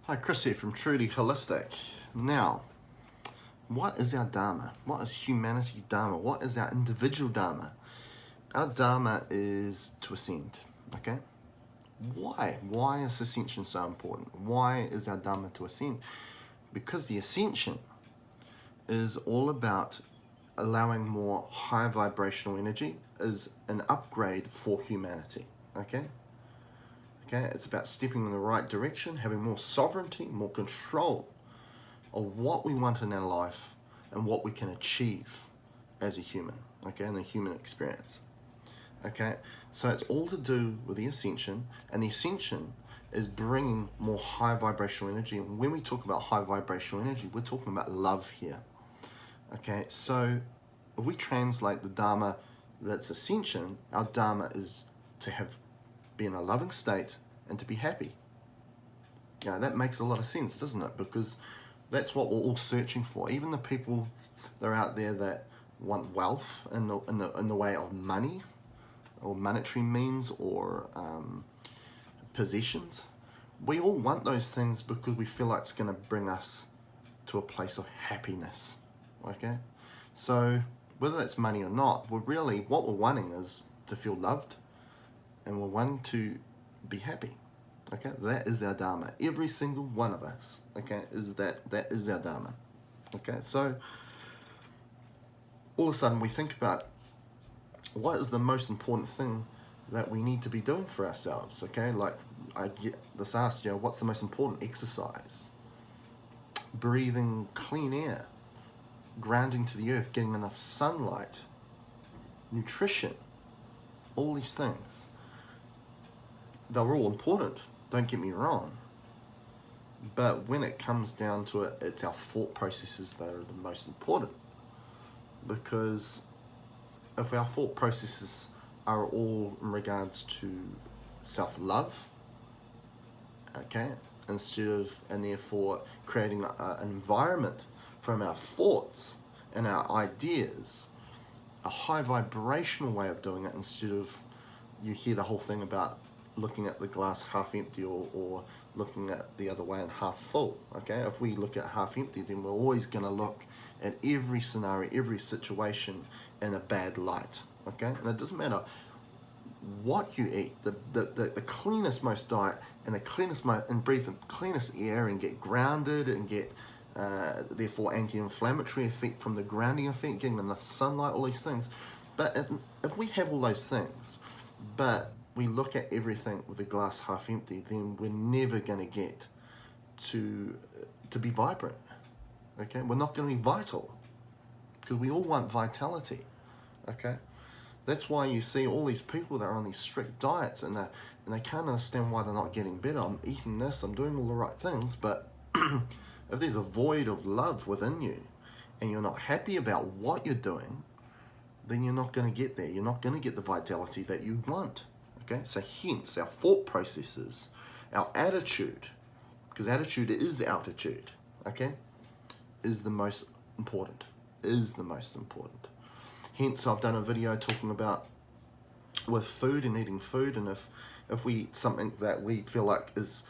Hi, Chris here from Truly Holistic. Now, what is our Dharma? What is humanity's Dharma? What is our individual Dharma? Our Dharma is to ascend, okay? Why? Why is ascension so important? Why is our Dharma to ascend? Because the ascension is all about allowing more high vibrational energy, is an upgrade for humanity, okay? Okay, it's about stepping in the right direction, having more sovereignty, more control of what we want in our life and what we can achieve as a human, okay, in the human experience. Okay, so it's all to do with the ascension, and the ascension is bringing more high vibrational energy. And when we talk about high vibrational energy, we're talking about love here. Okay, so if we translate the Dharma that's ascension, our Dharma is to be in a loving state and to be happy. Yeah, that makes a lot of sense, doesn't it? Because that's what we're all searching for. Even the people that are out there that want wealth in the way of money or monetary means or possessions, we all want those things because we feel like it's going to bring us to a place of happiness. Okay, so whether that's money or not, what we're wanting is to feel loved, and we're wanting to be happy. Okay, that is our Dharma. Every single one of us, okay, that is our Dharma. Okay, so all of a sudden we think about what is the most important thing that we need to be doing for ourselves. Okay, like I get this asked, what's the most important exercise? Breathing clean air, grounding to the earth, getting enough sunlight, nutrition, all these things. They're all important, don't get me wrong. But when it comes down to it, it's our thought processes that are the most important. Because if our thought processes are all in regards to self-love, okay, and therefore creating an environment from our thoughts and our ideas, a high vibrational way of doing it, instead of, you hear the whole thing about looking at the glass half empty or looking at the other way and half full. Okay, if we look at half empty, then we're always going to look at every scenario, every situation in a bad light. Okay, and it doesn't matter what you eat, the cleanest most diet and the cleanest and breathe the cleanest air and get grounded and get therefore anti-inflammatory effect from the grounding effect, getting enough sunlight, all these things. But if we have all those things, but we look at everything with a glass half empty, then we're never going to get to be vibrant. Okay, we're not going to be vital, because we all want vitality. Okay, that's why you see all these people that are on these strict diets, and they can't understand why they're not getting better. I'm eating this, I'm doing all the right things, but if there's a void of love within you and you're not happy about what you're doing, then you're not going to get there. You're not going to get the vitality that you want. Okay, so hence our thought processes, our attitude, because attitude is altitude, okay, is the most important, Hence I've done a video talking about with food and eating food, and if we eat something that we feel like is,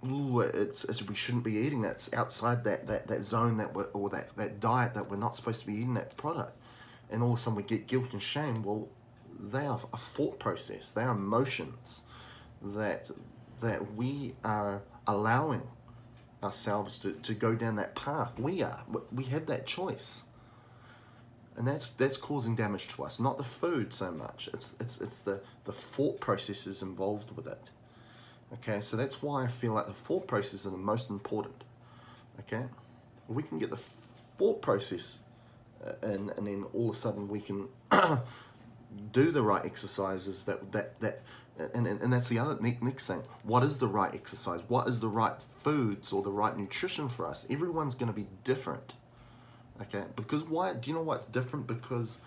we shouldn't be eating, that's outside that zone that diet that we're not supposed to be eating that product, and all of a sudden we get guilt and shame. Well, they are a thought process. They are emotions that we are allowing ourselves to go down that path. We have that choice, and that's causing damage to us. Not the food so much. It's the thought processes involved with it. Okay, so that's why I feel like the thought process are the most important. Okay, we can get the thought process, and then all of a sudden we can do the right exercises and that's the other next thing. What is the right exercise? What is the right foods or the right nutrition for us? Everyone's going to be different. Okay, because why? Do you know why it's different? Because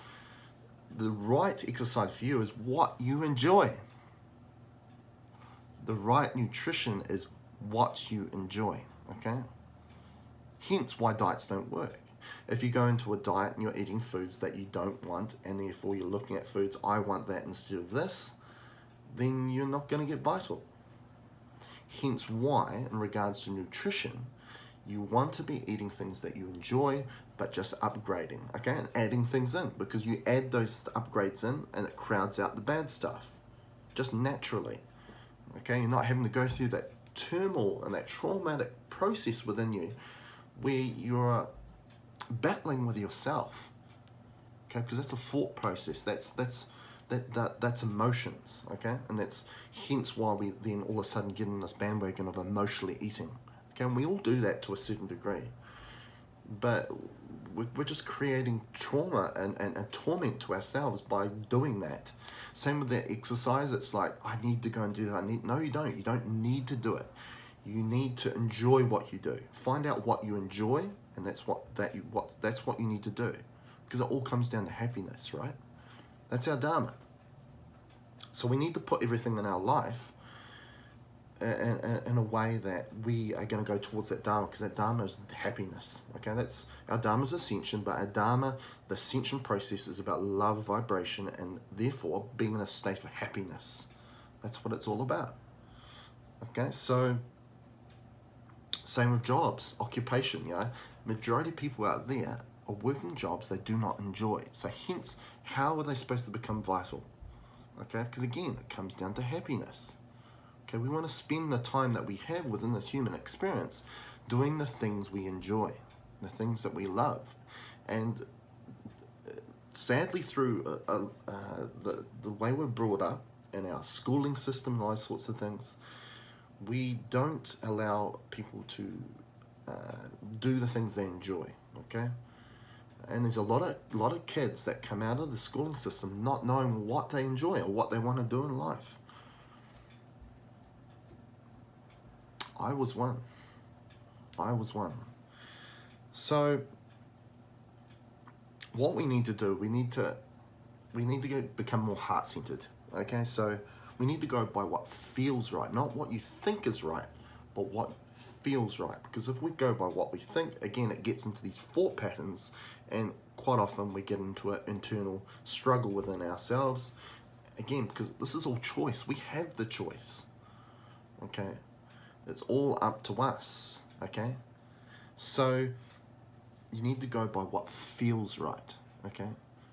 the right exercise for you is what you enjoy. The right nutrition is what you enjoy. Okay, hence why diets don't work. If you go into a diet and you're eating foods that you don't want, and therefore you're looking at foods, I want that instead of this, then you're not going to get vital. Hence why, in regards to nutrition, you want to be eating things that you enjoy, but just upgrading, okay, and adding things in, because you add those upgrades in and it crowds out the bad stuff, just naturally, okay? You're not having to go through that turmoil and that traumatic process within you where you're battling with yourself, okay? Because that's a thought process, that's emotions, okay? And that's hence why we then all of a sudden get in this bandwagon of emotionally eating. Okay, and we all do that to a certain degree, but we're just creating trauma and torment to ourselves by doing that. Same with that exercise. It's like, I need to go and do that. No, you don't. You don't need to do it. You need to enjoy what you do. Find out what you enjoy, and that's what you need to do, because it all comes down to happiness, right? That's our Dharma. So we need to put everything in our life in a way that we are going to go towards that Dharma, because that Dharma is happiness. Okay, that's our Dharma is ascension, but our Dharma, the ascension process, is about love, vibration, and therefore being in a state of happiness. That's what it's all about. Okay, so same with jobs, occupation. You know, majority of people out there are working jobs they do not enjoy. So hence, how are they supposed to become vital? Okay, because again, it comes down to happiness. Okay, we want to spend the time that we have within this human experience doing the things we enjoy, the things that we love. And sadly, through the way we're brought up in our schooling system and all those sorts of things, we don't allow people to do the things they enjoy, okay? And there's a lot of kids that come out of the schooling system not knowing what they enjoy or what they want to do in life. I was one. So what we need to do, we need to become more heart-centered. Okay, so we need to go by what feels right, not what you think is right, but what feels right. Because if we go by what we think, again, it gets into these thought patterns, and quite often we get into an internal struggle within ourselves. Again, because this is all choice. We have the choice. Okay. It's all up to us, okay? So you need to go by what feels right, okay?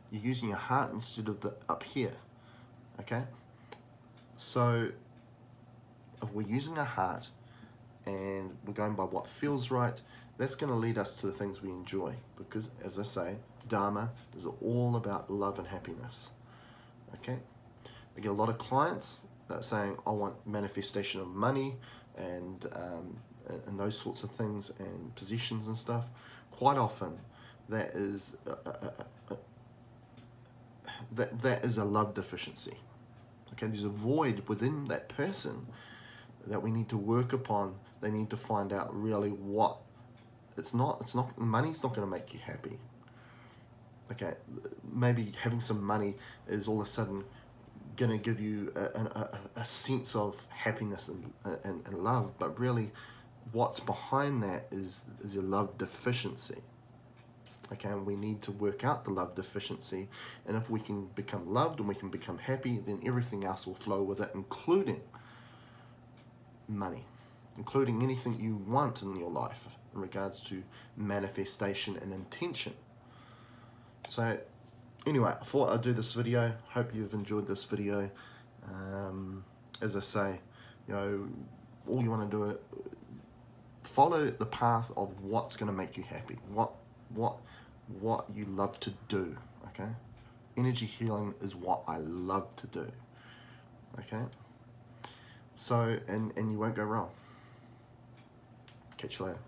You're using your heart instead of the up here, okay? So if we're using our heart and we're going by what feels right, that's going to lead us to the things we enjoy, because, as I say, Dharma is all about love and happiness, okay? I get a lot of clients that are saying, I want manifestation of money, and those sorts of things, and positions and stuff. Quite often, that is a love deficiency. Okay, there's a void within that person that we need to work upon. They need to find out really what it's not. Money's not going to make you happy. Okay, maybe having some money is all of a sudden going to give you a sense of happiness and love, but really what's behind that is a love deficiency. Okay, and we need to work out the love deficiency, and if we can become loved and we can become happy, then everything else will flow with it, including money, including anything you want in your life in regards to manifestation and intention. So anyway, I thought I'd do this video. Hope you've enjoyed this video. As I say, you know, all you want to do, follow the path of what's going to make you happy. What you love to do. Okay, energy healing is what I love to do. Okay, so and you won't go wrong. Catch you later.